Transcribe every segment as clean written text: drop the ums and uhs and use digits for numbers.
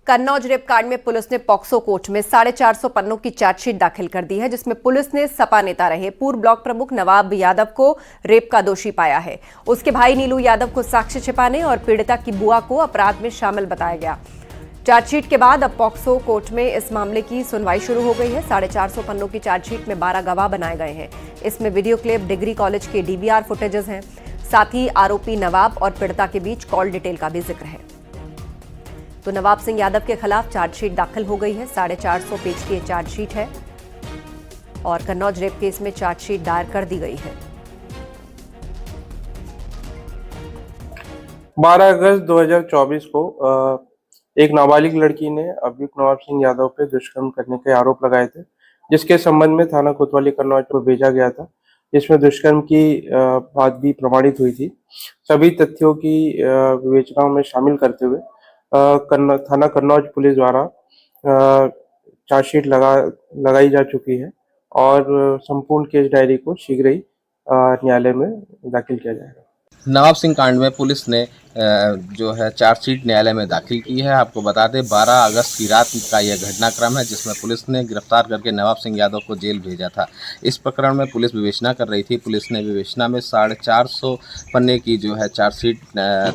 Kannauj rape कांड में police ने पॉक्सो कोर्ट में 450 पन्नों की चार्जशीट दाखिल कर दी है, जिसमें पुलिस ने सपा नेता रहे पूर्व ब्लॉक प्रमुख नवाब यादव को रेप का दोषी पाया है। उसके भाई नीलू यादव को साक्ष्य छिपाने और पीड़िता की बुआ को अपराध में शामिल बताया गया। चार्जशीट के बाद अब पॉक्सो कोर्ट में इस मामले की सुनवाई शुरू हो गई है। 450 पन्नों की चार्जशीट में 12 गवाह बनाए गए हैं। इसमें वीडियो क्लिप, डिग्री कॉलेज के डीवीआर फुटेजेस हैं। साथ ही आरोपी नवाब और पीड़िता के बीच कॉल डिटेल का भी जिक्र है। तो नवाब सिंह यादव के खिलाफ चार्जशीट दाखिल हो गई है। 450 पेज की चार्जशीट है और कन्नौज रेप केस में चार्जशीट दायर कर दी गई है। 12 अगस्त 2024 को एक नाबालिग लड़की ने अभियुक्त नवाब सिंह यादव पे दुष्कर्म करने के आरोप लगाए थे, जिसके संबंध में थाना कोतवाली कन्नौज को भेजा गया था, जिसमें दुष्कर्म की बात भी प्रमाणित हुई थी। सभी तथ्यों की विवेचना में शामिल करते हुए थाना कन्नौज पुलिस द्वारा चार्जशीट लगाई जा चुकी है और संपूर्ण केस डायरी को शीघ्र ही न्यायालय में दाखिल किया जाएगा। नवाब सिंह कांड में पुलिस ने जो है चार्जशीट न्यायालय में दाखिल की है। आपको बता दें 12 अगस्त की रात का यह घटनाक्रम है, जिसमें पुलिस ने गिरफ्तार करके नवाब सिंह यादव को जेल भेजा था। इस प्रकरण में पुलिस विवेचना कर रही थी। पुलिस ने विवेचना में 450 पन्ने की जो है चार्जशीट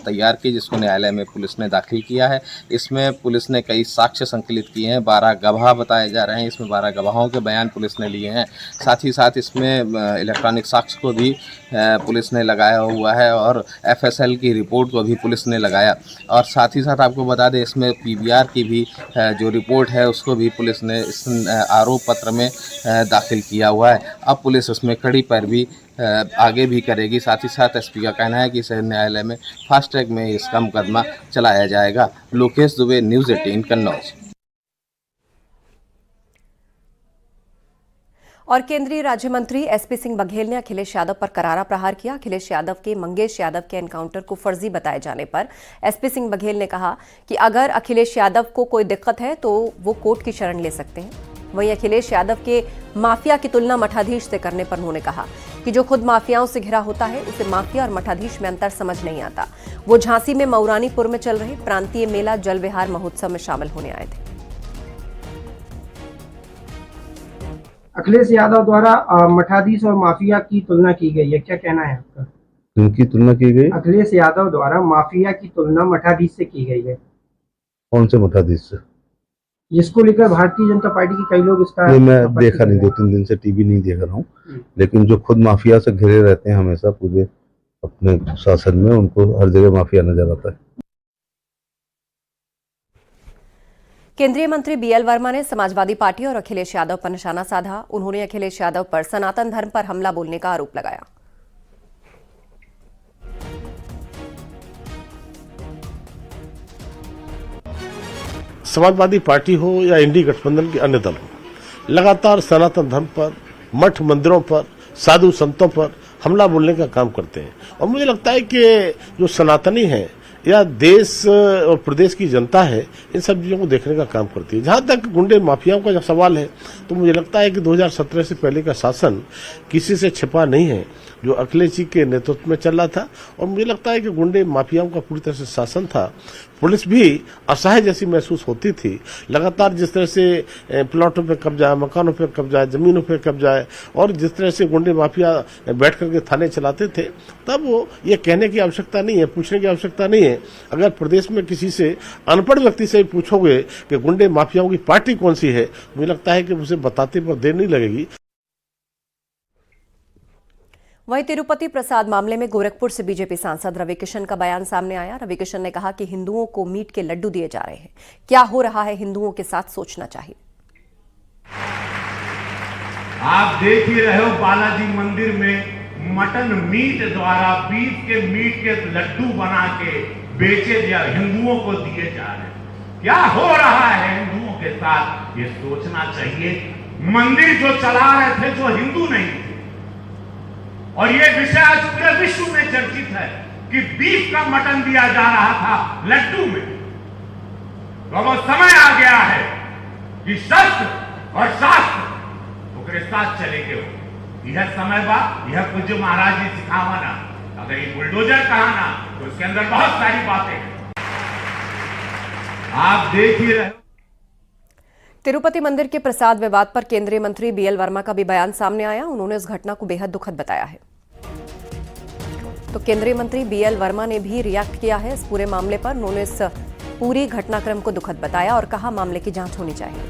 तैयार की, जिसको न्यायालय में पुलिस ने दाखिल किया है। इसमें पुलिस ने कई साक्ष्य संकलित किए हैं। 12 गवाह बताए जा रहे हैं। इसमें 12 गवाहों के बयान पुलिस ने लिए हैं। साथ ही साथ इसमें इलेक्ट्रॉनिक साक्ष्य को भी पुलिस ने लगाया हुआ है और FSL की रिपोर्ट को भी पुलिस ने लगाया। और साथ ही साथ आपको बता दें इसमें PVR की भी जो रिपोर्ट है उसको भी पुलिस ने इस आरोप पत्र में दाखिल किया हुआ है। अब पुलिस उसमें कड़ी पैरवी आगे भी करेगी। साथ ही साथ SP का कहना है कि इसे न्यायालय में फास्ट ट्रैक में इसका मुकदमा चलाया जाएगा। लोकेश दुबे, न्यूज़ 18 कन्नौज। और केंद्रीय राज्य मंत्री SP सिंह बघेल ने अखिलेश यादव पर करारा प्रहार किया। अखिलेश यादव के मंगेश यादव के एनकाउंटर को फर्जी बताए जाने पर SP सिंह बघेल ने कहा कि अगर अखिलेश यादव को कोई दिक्कत है तो वो कोर्ट की शरण ले सकते हैं। वहीं अखिलेश यादव के माफिया की तुलना मठाधीश से करने पर उन्होंने कहा कि जो खुद माफियाओं से घिरा होता है उसे माफिया और मठाधीश में अंतर समझ नहीं आता। वो झांसी में मऊरानीपुर में चल रहे प्रांतीय मेला जल विहार महोत्सव में शामिल होने आए थे। अखिलेश यादव द्वारा मठाधीश और माफिया की तुलना की गई है, क्या कहना है आपका? किनकी तुलना की गई? अखिलेश यादव द्वारा माफिया की तुलना मठाधीश से की गई है। कौन से मठाधीश से? जिसको लेकर भारतीय जनता पार्टी के कई लोग इसका मैं देखा नहीं, 2-3 दिन से टीवी नहीं देख रहा हूँ, लेकिन जो खुद माफिया से घिरे रहते हैं हमेशा पूरे अपने शासन में, उनको हर जगह माफिया नजर आता है। केंद्रीय मंत्री BL वर्मा ने समाजवादी पार्टी और अखिलेश यादव पर निशाना साधा। उन्होंने अखिलेश यादव पर सनातन धर्म पर हमला बोलने का आरोप लगाया। समाजवादी पार्टी हो या इंडी गठबंधन के अन्य दल हो, लगातार सनातन धर्म पर, मठ मंदिरों पर, साधु संतों पर हमला बोलने का काम करते हैं। और मुझे लगता है कि जो सनातनी है या देश और प्रदेश की जनता है, इन सब चीज़ों को देखने का काम करती है। जहाँ तक गुंडे माफियाओं का जब सवाल है, तो मुझे लगता है कि 2017 से पहले का शासन किसी से छिपा नहीं है, जो अखिलेश जी के नेतृत्व में चल रहा था। और मुझे लगता है कि गुंडे माफियाओं का पूरी तरह से शासन था। पुलिस भी असहाय जैसी महसूस होती थी। लगातार जिस तरह से प्लॉटों पे कब्जा, मकानों पे कब्जा, जमीनों पे कब्जा है, और जिस तरह से गुंडे माफिया बैठ करके थाने चलाते थे, तब वो ये कहने की आवश्यकता नहीं है, पूछने की आवश्यकता नहीं है। अगर प्रदेश में किसी से अनपढ़ व्यक्ति से पूछोगे कि गुंडे माफियाओं की पार्टी कौन सी है, मुझे लगता है कि उसे बताते पर देर नहीं लगेगी। वहीं तिरुपति प्रसाद मामले में गोरखपुर से बीजेपी सांसद रवि किशन का बयान सामने आया। रवि किशन ने कहा कि हिंदुओं को मीट के लड्डू दिए जा रहे हैं। क्या हो रहा है हिंदुओं के साथ सोचना चाहिए। आप देख ही रहे हो, बालाजी मंदिर में मटन मीट द्वारा बीफ के मीट के लड्डू बना के बेचे जा, हिंदुओं को दिए जा रहे हैं। क्या हो रहा है हिंदुओं के साथ, ये सोचना चाहिए। मंदिर जो चला रहे थे जो हिंदू नहीं थे, और ये विषय आज पूरे विश्व में चर्चित है कि बीफ का मटन दिया जा रहा था लड्डू में। तो अब समय आ गया है कि शस्त्र और शास्त्र ओकरे साथ चलेंगे। यह समय बा, यह पूज्य महाराज जी सिखावा ना। अगर ये बुलडोजर कहा ना, तो उसके अंदर बहुत सारी बातें हैं। आप देख ही रहे हो। तिरुपति मंदिर के प्रसाद विवाद पर केंद्रीय मंत्री बीएल वर्मा का भी बयान सामने आया। उन्होंने इस घटना को बेहद दुखद बताया है। तो केंद्रीय मंत्री बीएल वर्मा ने भी रिएक्ट किया है इस पूरे मामले पर। उन्होंने इस पूरी घटनाक्रम को दुखद बताया और कहा मामले की जांच होनी चाहिए।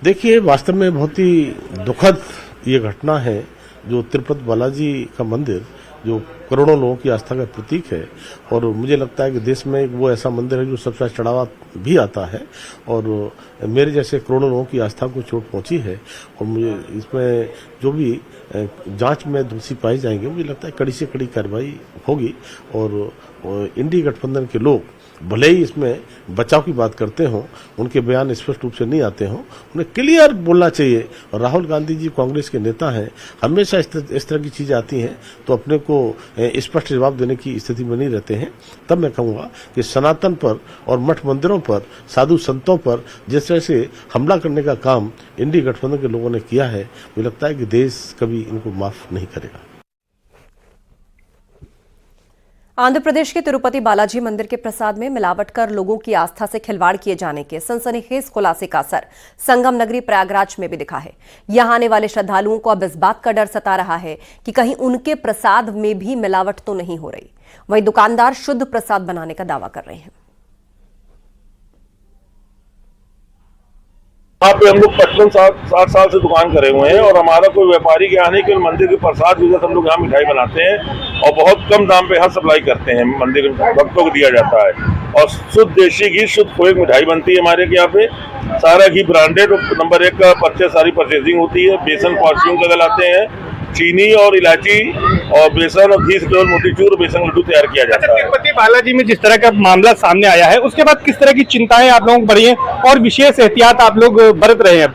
देखिए, वास्तव में बहुत ही दुखद ये घटना है। जो तिरुपति बालाजी का मंदिर जो करोड़ों लोगों की आस्था का प्रतीक है, और मुझे लगता है कि देश में वो ऐसा मंदिर है जो सबसे चढ़ावा भी आता है, और मेरे जैसे करोड़ों लोगों की आस्था को चोट पहुंची है। और मुझे इसमें जो भी जांच में दोषी पाए जाएंगे, मुझे लगता है कड़ी से कड़ी कार्रवाई होगी। और इंडी गठबंधन के लोग भले ही इसमें बचाव की बात करते हों, उनके बयान स्पष्ट रूप से नहीं आते हों, उन्हें क्लियर बोलना चाहिए। और राहुल गांधी जी कांग्रेस के नेता हैं, हमेशा इस तरह की चीजें आती हैं तो अपने को स्पष्ट जवाब देने की स्थिति में नहीं रहते हैं। तब मैं कहूँगा कि सनातन पर और मठ मंदिरों पर, साधु संतों पर जिस तरह से हमला करने का काम इंडी गठबंधन के लोगों ने किया है, मुझे लगता है कि देश कभी इनको माफ नहीं करेगा। आंध्र प्रदेश के तिरुपति बालाजी मंदिर के प्रसाद में मिलावट कर लोगों की आस्था से खिलवाड़ किए जाने के सनसनीखेज खुलासे का असर संगम नगरी प्रयागराज में भी दिखा है। यहां आने वाले श्रद्धालुओं को अब इस बात का डर सता रहा है कि कहीं उनके प्रसाद में भी मिलावट तो नहीं हो रही। वहीं दुकानदार शुद्ध प्रसाद बनाने का दावा कर रहे हैं। यहाँ पे हम लोग 55-60 साल से दुकान करे हुए हैं, और हमारा कोई व्यापारी के आने के मंदिर के प्रसाद की हम लोग यहाँ मिठाई बनाते हैं और बहुत कम दाम पे यहाँ सप्लाई करते हैं, मंदिर भक्तों को दिया जाता है। और शुद्ध देशी घी, शुद्ध खोए की मिठाई बनती है हमारे यहाँ पे। सारा घी ब्रांडेड, नंबर 1 का सारी परचेजिंग होती है। बेसन फॉर्च्यून का गलाते हैं, चीनी और इलायची और बेसन और घी से केवल मोतीचूर बेसन लड्डू तैयार किया जाता है। तिरुपति बालाजी में जिस तरह का मामला सामने आया है, उसके बाद किस तरह की चिंताएं आप लोगों को बढ़ी हैं और विशेष एहतियात आप लोग बरत रहे हैं?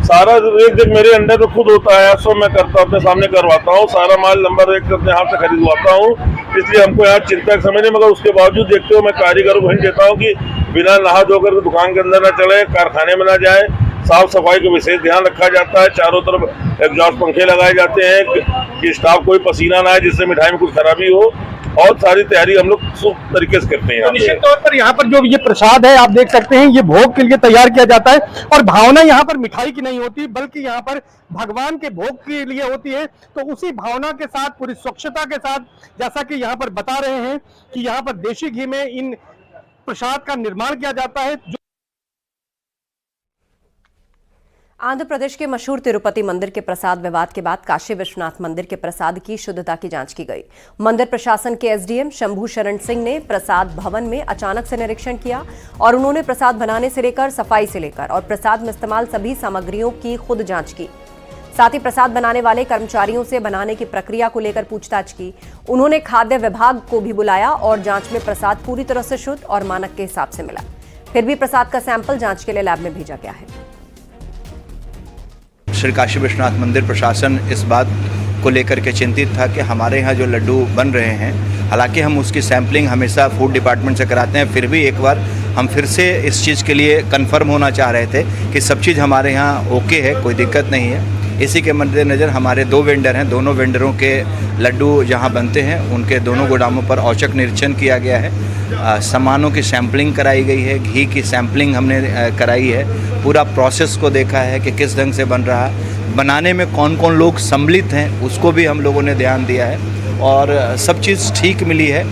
सारा एक दिन मेरे अंडर में खुद होता है, सो मैं करता हूँ, अपने सामने करवाता हूँ। सारा माल नंबर 1 अपने हाथ से खरीदवाता हूँ, इसलिए हमको यहाँ चिंता का समय नहीं। मगर उसके बावजूद देखते हो, मैं कारीगरों को हिंट देता हूँ कि बिना नहा धोकर दुकान के अंदर न चले, कारखाने में न जाए। साफ सफाई का विशेष ध्यान रखा जाता है। चारों तरफ एग्जॉस्ट पंखे लगाए जाते हैं कि स्टाफ कोई पसीना ना आए जिससे मिठाई में कुछ खराबी हो, और सारी तैयारी हम लोग शुभ तरीके से करते हैं। निश्चित तौर पर यहाँ पर जो ये प्रसाद है, आप देख सकते हैं, ये भोग के लिए तैयार किया जाता है, और भावना यहाँ पर मिठाई की नहीं होती बल्कि यहाँ पर भगवान के भोग के लिए होती है। तो उसी भावना के साथ, पूरी स्वच्छता के साथ, जैसा कि यहाँ पर बता रहे हैं कि यहाँ पर देशी घी में इन प्रसाद का निर्माण किया जाता है। आंध्र प्रदेश के मशहूर तिरुपति मंदिर के प्रसाद विवाद के बाद काशी विश्वनाथ मंदिर के प्रसाद की शुद्धता की जांच की गई। मंदिर प्रशासन के एसडीएम शंभू शरण सिंह ने प्रसाद भवन में अचानक से निरीक्षण किया और उन्होंने प्रसाद बनाने से लेकर सफाई से लेकर और प्रसाद में इस्तेमाल सभी सामग्रियों की खुद जांच की। साथ ही प्रसाद बनाने वाले कर्मचारियों से बनाने की प्रक्रिया को लेकर पूछताछ की। उन्होंने खाद्य विभाग को भी बुलाया और जांच में प्रसाद पूरी तरह से शुद्ध और मानक के हिसाब से मिला। फिर भी प्रसाद का सैंपल जांच के लिए लैब में भेजा गया है। श्री काशी विश्वनाथ मंदिर प्रशासन इस बात को लेकर के चिंतित था कि हमारे यहाँ जो लड्डू बन रहे हैं, हालांकि हम उसकी सैम्पलिंग हमेशा फूड डिपार्टमेंट से कराते हैं, फिर भी एक बार हम फिर से इस चीज़ के लिए कंफर्म होना चाह रहे थे कि सब चीज़ हमारे यहाँ ओके है, कोई दिक्कत नहीं है। इसी के मद्देनज़र हमारे 2 वेंडर हैं, दोनों वेंडरों के लड्डू जहाँ बनते हैं उनके दोनों गोदामों पर औचक निरीक्षण किया गया है। सामानों की सैम्पलिंग कराई गई है, घी की सैम्पलिंग हमने कराई है, पूरा प्रोसेस को देखा है कि किस ढंग से बन रहा है, बनाने में कौन कौन लोग सम्मिलित हैं उसको भी हम लोगों ने ध्यान दिया है, और सब चीज़ ठीक मिली है।